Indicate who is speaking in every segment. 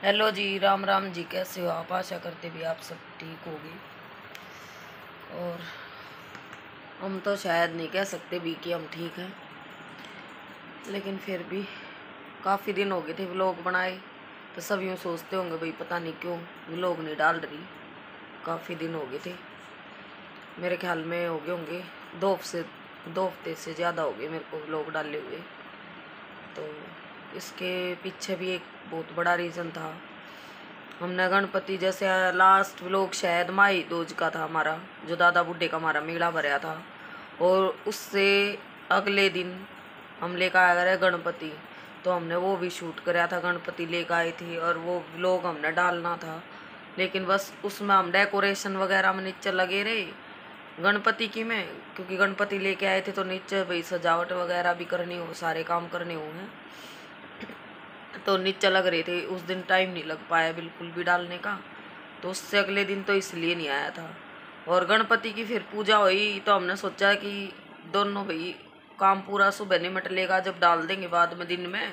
Speaker 1: Hello जी, राम राम जी। कैसे हो आप? आशा करते भी आप सब ठीक होगे। और हम तो शायद नहीं कह सकते भी कि हम ठीक हैं, लेकिन फिर भी काफ़ी दिन हो गए थे व्लॉग बनाए। तो सब यूँ सोचते होंगे भाई पता नहीं क्यों व्लॉग नहीं डाल रही। काफ़ी दिन हो गए थे, मेरे ख्याल में हो गए होंगे 2 हफ्ते से ज़्यादा हो गए मेरे को व्लॉग डाले हुए। तो इसके पीछे भी एक बहुत बड़ा रीज़न था। हमने गणपति जैसे लास्ट व्लॉग शायद माई दूज का था हमारा, जो दादा बुड्ढे का हमारा मेला भरा था, और उससे अगले दिन हम लेकर आया गए गणपति। तो हमने वो भी शूट कराया था, गणपति लेकर आई थी और वो व्लॉग हमने डालना था। लेकिन बस उसमें हम डेकोरेशन वगैरह में नीचे लगे रहे गणपति की में, क्योंकि गणपति लेके आए थे तो नीचे भाई सजावट वगैरह भी करनी हो, सारे काम करने हो हैं। तो नीचे लग रहे थे उस दिन, टाइम नहीं लग पाया बिल्कुल भी डालने का। तो उससे अगले दिन तो इसलिए नहीं आया था। और गणपति की फिर पूजा हुई तो हमने सोचा कि दोनों भाई काम पूरा सुबह निमट लेगा जब डाल देंगे बाद में दिन में,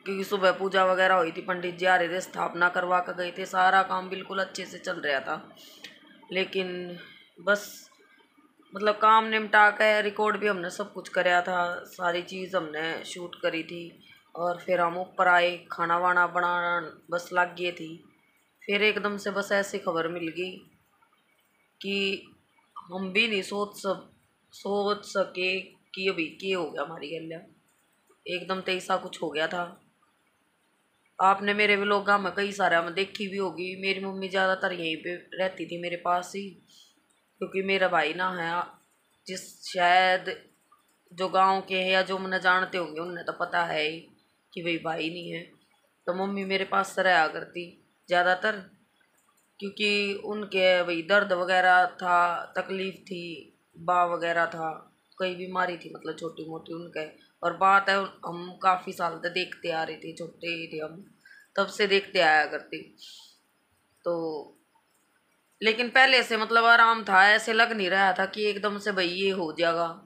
Speaker 1: क्योंकि सुबह पूजा वगैरह हुई थी, पंडित जी आ रहे थे, स्थापना करवा कर गए थे, सारा काम बिल्कुल अच्छे से चल रहा था। लेकिन बस मतलब काम निपटा के रिकॉर्ड भी हमने सब कुछ कराया था, सारी चीज़ हमने शूट करी थी। और फिर हम ऊपर आए, खाना वाना बनाना बस लग गई थी। फिर एकदम से बस ऐसी खबर मिल गई कि हम भी नहीं सोच सके कि अभी क्या हो गया हमारी गल्या। एकदम से ऐसा कुछ हो गया था। आपने मेरे व्लॉग में कई सारा में देखी भी होगी। मेरी मम्मी ज़्यादातर यहीं पे रहती थी मेरे पास ही, क्योंकि मेरा भाई ना है, जिस शायद जो गांव के हैं या जो मुझे जानते होंगे उन्हें तो पता है ही कि भाई भाई नहीं है। तो मम्मी मेरे पास रहा करती ज़्यादातर, क्योंकि उनके भाई दर्द वगैरह था, तकलीफ़ थी, बा वगैरह था, कई बीमारी थी मतलब छोटी मोटी उनके। और बात है हम काफ़ी साल तक देखते आ रहे थे, छोटे ही थे हम तब से देखते आया करते। तो लेकिन पहले से मतलब आराम था, ऐसे लग नहीं रहा था कि एकदम से भाई ये हो जाएगा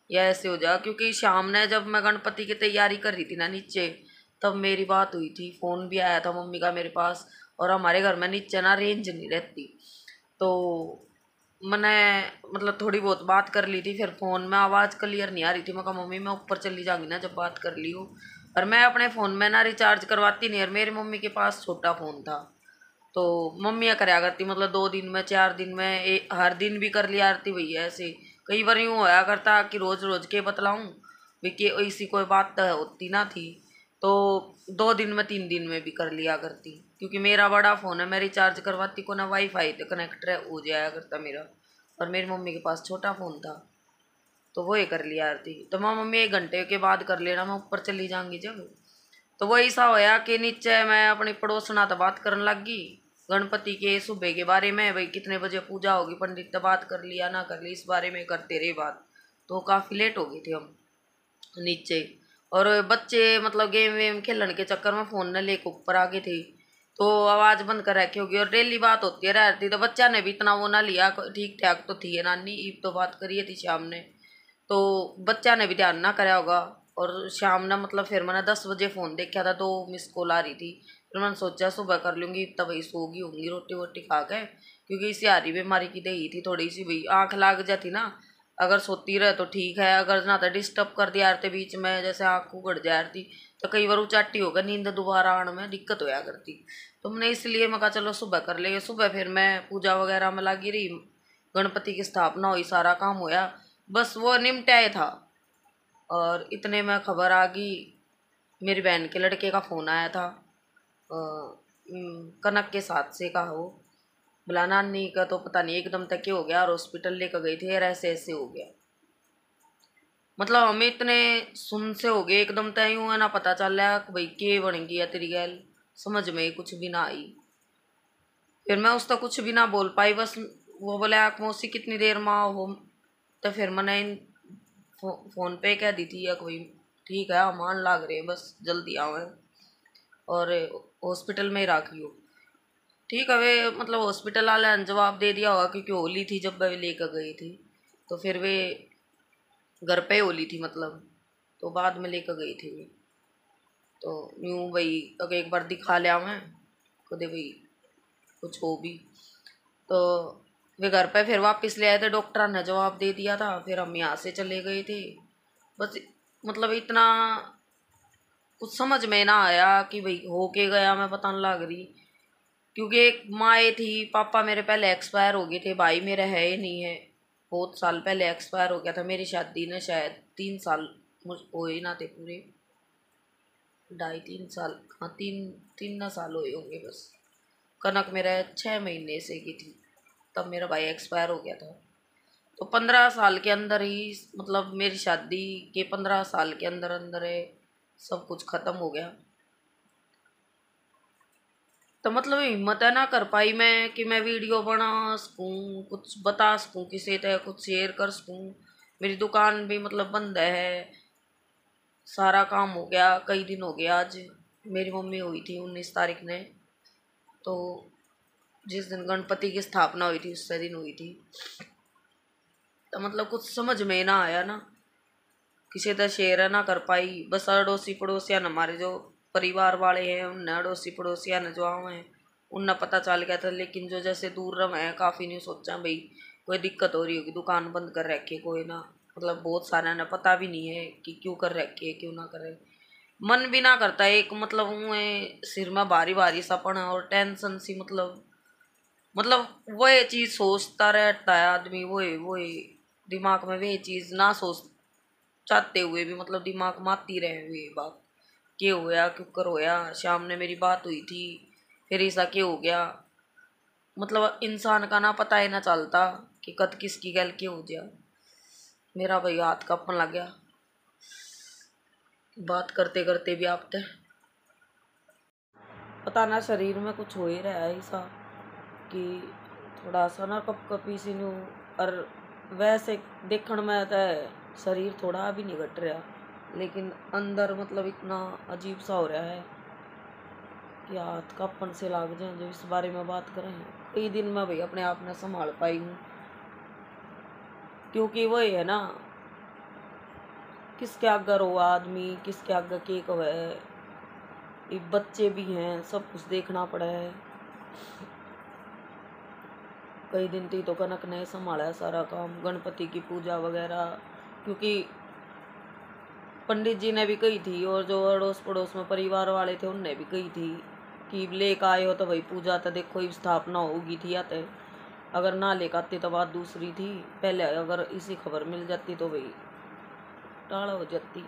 Speaker 1: या ऐसे हो जाएगा। क्योंकि शाम ने जब मैं गणपति की तैयारी कर रही थी ना नीचे, तब मेरी बात हुई थी, फ़ोन भी आया था मम्मी का मेरे पास। और हमारे घर में नीचे ना रेंज नहीं रहती, तो मैंने मतलब थोड़ी बहुत बात कर ली थी। फिर फ़ोन में आवाज़ क्लियर नहीं आ रही थी। मैं कहा मम्मी मैं ऊपर चली जाऊँगी ना जब बात कर ली हूँ। और मैं अपने फ़ोन में ना रिचार्ज करवाती नहीं, और मेरी मम्मी के पास छोटा फ़ोन था, तो मम्मियाँ कराया करती मतलब 2 दिन में 4 दिन में हर दिन भी कर लिया करती भैया। ऐसे कई बार यूँ होया करता कि रोज़ रोज़ के बतलाऊँ भी कि ऐसी कोई बात तो होती ना थी। तो 2 दिन में 3 दिन में भी कर लिया करती, क्योंकि मेरा बड़ा फ़ोन है, मैं रिचार्ज करवाती को ना वाईफाई तो कनेक्ट हो जाया करता मेरा। और मेरी मम्मी के पास छोटा फ़ोन था तो वो ही कर लिया करती। तो मैं मम्मी 1 घंटे के बाद कर लेना, मैं ऊपर चली जाऊँगी जब। तो वो ऐसा होया कि नीचे मैं अपनी पड़ोसना तो बात करने लग गई गणपति के सुबह के बारे में, भाई कितने बजे पूजा होगी, पंडित तो बात कर लिया ना कर ली, इस बारे में करते रहे बात। तो काफ़ी लेट हो गए थे हम नीचे। और बच्चे मतलब गेम वेम खेलने के चक्कर में फ़ोन न लेके ऊपर आ गए थे, तो आवाज़ बंद कर रखी होगी। और डेली बात होती है रहती, तो बच्चा ने भी इतना वो ना लिया, ठीक ठाक तो थी नानी ईब तो बात करी थी शाम ने, तो बच्चा ने भी ध्यान ना कराया होगा। और शाम ना मतलब फिर मैंने 10 बजे फ़ोन देखा था, 2 मिस कॉल आ रही थी। फिर मैंने सोचा सुबह कर लूँगी, तब वही सोगी होंगी रोटी वोटी खा के, क्योंकि इसी हारी बीमारी की दही थी थोड़ी सी, भाई आँख लाग जाती ना अगर सोती रहे तो ठीक है, अगर ना तो डिस्टर्ब कर दिया करते बीच में, जैसे आँख उगड़ जा रही तो कई बार उचाटी होकर नींद दोबारा आने में दिक्कत होया करती। तो मैंने इसलिए मैं कहा चलो सुबह कर लेंगे। सुबह फिर मैं पूजा वगैरह में लगी रही, गणपति की स्थापना हुई, सारा काम होया, बस वो निमटाया था। और इतने में खबर आ गई, मेरी बहन के लड़के का फ़ोन आया था, कनक के साथ से का हो, बोला नानी का तो पता नहीं एकदम तक क्या हो गया और हॉस्पिटल लेकर गई थी और ऐसे ऐसे हो गया। मतलब हमें इतने सुन से हो गए एकदम तय यूँ है ना, पता चल रहा कि भाई के बन गई है तेरी गैल, समझ में ही कुछ भी ना आई। फिर मैं उसका कुछ भी ना बोल पाई, बस वो बोले आँख मौसी कितनी देर में आओ हो। तो फिर मैंने फ़ोन पे कह दी थी या कोई, ठीक है मान लाग रहे बस जल्दी आओ और हॉस्पिटल में ही रखियो। ठीक है वे मतलब हॉस्पिटल वाले ने जवाब दे दिया होगा, क्योंकि होली थी जब वे लेकर गई थी, तो फिर वे घर पे होली थी मतलब, तो बाद में लेकर गई थी वे। तो यूँ भाई अगर एक बार दिखा लिया मैं, खुद भाई कुछ हो भी। तो वे घर पे फिर वापस ले आए थे, डॉक्टर ने जवाब दे दिया था, फिर हम यहाँ से चले गए थे। बस मतलब इतना कुछ समझ में ना आया कि भाई हो के गया, मैं पता नहीं लग रही। क्योंकि एक माँ थी, पापा मेरे पहले एक्सपायर हो गए थे, भाई मेरा है ही नहीं है, बहुत साल पहले एक्सपायर हो गया था। मेरी शादी ने शायद 3 साल हो ही ना थे पूरे, 2.5-3 साल, हाँ 3 साल हुए होंगे बस। कनक मेरा 6 महीने से की थी, तब मेरा भाई एक्सपायर हो गया था। तो 15 साल के अंदर ही, मतलब मेरी शादी के 15 साल के अंदर अंदर सब कुछ खत्म हो गया। तो मतलब हिम्मत है ना कर पाई मैं कि मैं वीडियो बना सकूँ, कुछ बता सकूँ किसी तरह, कुछ शेयर कर सकूँ। मेरी दुकान भी मतलब बंद है, सारा काम हो गया, कई दिन हो गया। आज मेरी मम्मी हुई थी 19 तारीख ने, तो जिस दिन गणपति की स्थापना हुई थी उससे दिन हुई थी। तो मतलब कुछ समझ में ना आया ना, किसी तरह शेयर ना कर पाई। बस अड़ोसी पड़ोसियान, हमारे जो परिवार वाले हैं, उन अड़ोसी पड़ोसियान जो आए हैं उनने पता चल गया था। लेकिन जो जैसे दूर रहे हैं काफ़ी नहीं सोचा भाई कोई दिक्कत हो रही होगी, दुकान बंद कर रखी कोई ना, मतलब बहुत सारे ने पता भी नहीं है कि क्यों कर रखी है, क्यों ना करे। मन भी ना करता एक, मतलब सिर में भारी भारी सा पड़ा और टेंशन सी, मतलब वो ये चीज़ सोचता रहता है आदमी, वो दिमाग में वे चीज़ ना सोच चाहते हुए भी, मतलब दिमाग में आती रहे हुए बात, क्या होया, क्यों कर होया, शाम ने मेरी बात हुई थी, फिर ऐसा क्या हो गया। मतलब इंसान का ना पता ही ना चलता कि कद किसकी गल क्यों हो गया। मेरा भाई हाथ कपन लग गया बात करते करते भी। आप पता ना शरीर में कुछ हो ही रहा है ऐसा कि थोड़ा सा ना कप कपी सी नू, और वैसे देखने में तो शरीर थोड़ा भी नहीं घट रहा, लेकिन अंदर मतलब इतना अजीब सा हो रहा है कि हाथ कपन से लाग जाए। जब इस बारे में बात करें कई दिन में भाई अपने आप ने संभाल पाई हूँ, क्योंकि वही है ना, किसके आगे रो आदमी, किसके आगे के कहे, एक बच्चे भी हैं, सब कुछ देखना पड़ा है। कई दिन थी तो कनक ने संभाला सारा काम, गणपति की पूजा वगैरह, क्योंकि पंडित जी ने भी कही थी और जो अड़ोस पड़ोस में परिवार वाले थे उनने भी कही थी कि लेकर आए हो तो भाई पूजा तो देखो स्थापना होगी थी, या तो अगर ना लेकर आते तो बात दूसरी थी। पहले अगर इसी खबर मिल जाती तो भाई टाला हो जाती।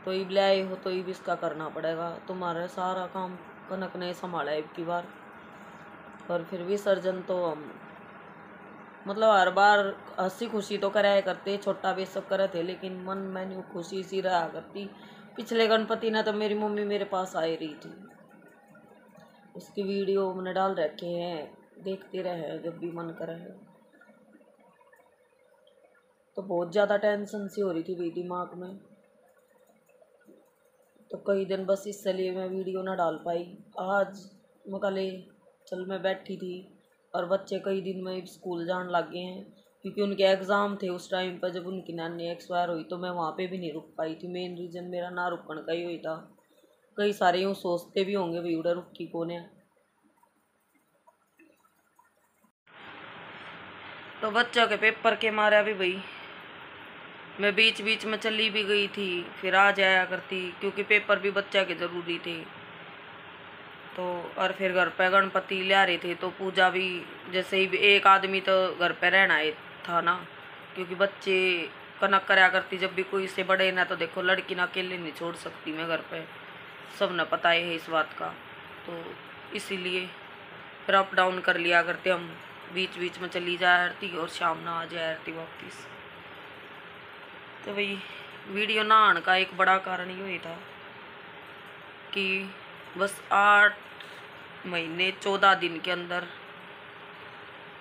Speaker 1: तो इब ले आए हो तो इब इसका करना पड़ेगा, तुम्हारा सारा काम कनक ने संभाला है की बार। और फिर विसर्जन तो हम मतलब हर बार हंसी खुशी तो कराया करते, छोटा बेशक करे थे, लेकिन मन में न्यू खुशी सी रहा करती। पिछले गणपति ने तो मेरी मम्मी मेरे पास आई रही थी, उसकी वीडियो मैंने डाल रखे हैं, देखते रहे जब भी मन करे। तो बहुत ज़्यादा टेंशन सी हो रही थी भाई दिमाग में, तो कई दिन बस इसलिए मैं वीडियो ना डाल पाई। आज मैं कल चल मैं बैठी थी और बच्चे कई दिन में स्कूल जाने लग गए हैं, क्योंकि उनके एग्ज़ाम थे उस टाइम पर जब उनकी नानी एक्सपायर हुई। तो मैं वहाँ पे भी नहीं रुक पाई थी, मेन रीज़न मेरा ना रुकने का ही हुई था। कई सारे यूँ सोचते भी होंगे भाई उड़ा रुकी कौन है। तो बच्चों के पेपर के मारे भी भाई मैं बीच बीच में चली भी गई थी, फिर आ जाया करती, क्योंकि पेपर भी बच्चा के ज़रूरी थे। तो और फिर घर पे गणपति ले आ रहे थे, तो पूजा भी जैसे ही एक आदमी तो घर पे रहना ही था ना, क्योंकि बच्चे कनक कराया करती जब भी कोई से बड़े ना, तो देखो लड़की ना अकेले नहीं छोड़ सकती मैं घर पे, सब न पता है इस बात का। तो इसीलिए फिर अप डाउन कर लिया करते हम, बीच बीच में चली जाया करती और शाम ना आ जाया करती वापस। तो भाई वीडियो ना आने का एक बड़ा कारण ये था कि बस 8 महीने 14 दिन के अंदर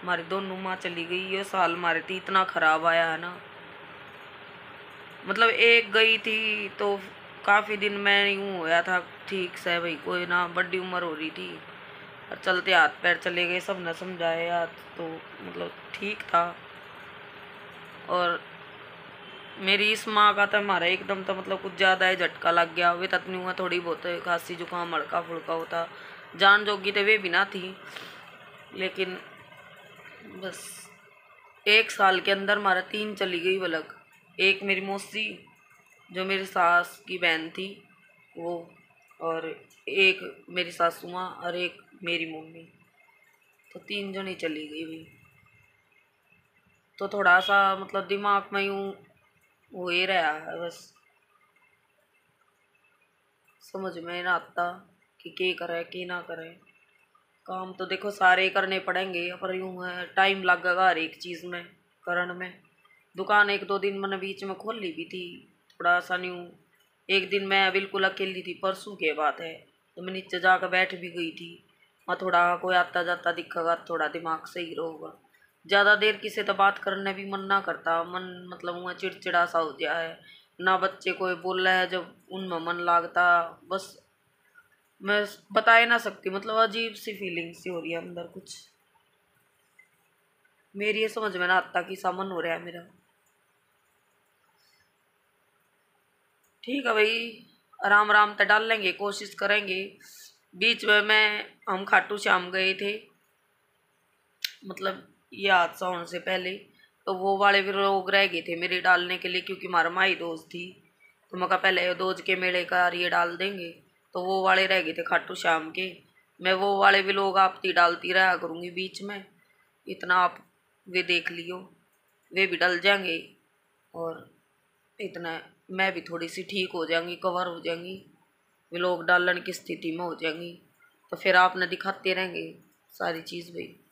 Speaker 1: हमारी दोनों माँ चली गई। ये साल हमारे थी इतना ख़राब आया है ना, मतलब एक गई थी तो काफ़ी दिन में यूँ होया था ठीक से भाई, कोई ना बड़ी उम्र हो रही थी और चलते हाथ पैर चले गए, सब ने समझाया तो मतलब ठीक था। और मेरी इस माँ का तो हमारा एकदम तो मतलब कुछ ज़्यादा ही झटका लग गया। वे ततनी हुआ थोड़ी बहुत खांसी जुकाम हल्का फुल्का होता, जान जोगी तो वे भी ना थी, लेकिन बस 1 साल के अंदर हमारा 3 चली गई वलग। एक मेरी मौसी जो मेरी सास की बहन थी वो, और एक मेरी सासू माँ और एक मेरी मम्मी, तो 3 जनी चली गई भी। तो थोड़ा सा मतलब दिमाग में यूँ वो ही रहा है, बस समझ में ना आता कि क्या करे क्या ना करे। काम तो देखो सारे करने पड़ेंगे, पर यूँ है टाइम लगेगा हर एक चीज़ में करण में। दुकान 1-2 दिन मैंने बीच में खोल ली भी थी, थोड़ा सा न्यू। एक दिन मैं बिल्कुल अकेली थी, परसों के बात है, तो मैं नीचे जाकर बैठ भी गई थी। मैं थोड़ा कोई आता जाता दिखेगा थोड़ा दिमाग सही रहेगा। ज़्यादा देर किसी से बात करने भी मन ना करता, मन मतलब वहाँ चिड़चिड़ा सा हो जाए ना। बच्चे कोई बोल रहा है जब उनमें मन लागता, बस मैं बता ही ना सकती, मतलब अजीब सी फीलिंग सी हो रही है अंदर कुछ। मेरी ये समझ में ना आता कि सामन हो रहा है मेरा। ठीक है भाई, आराम आराम तो डाल लेंगे, कोशिश करेंगे। बीच में हम खाटू श्याम गए थे, मतलब ये हादसा होने से पहले, तो वो वाले भी लोग रह गए थे मेरे डालने के लिए, क्योंकि हमारा माई दोस्त थी। तो मैं कहा पहले दोज के मेले का ये डाल देंगे, तो वो वाले रह गए थे खाटू श्याम के। मैं वो वाले भी लोग आपती डालती रहा करूँगी बीच में, इतना आप वे देख लियो, वे भी डल जाएंगे। और इतना मैं भी थोड़ी सी ठीक हो जाएंगी, कवर हो जाएंगी, वे लोग डालन की स्थिति में हो जाएंगी, तो फिर आपने दिखाते रहेंगे सारी चीज़ भाई।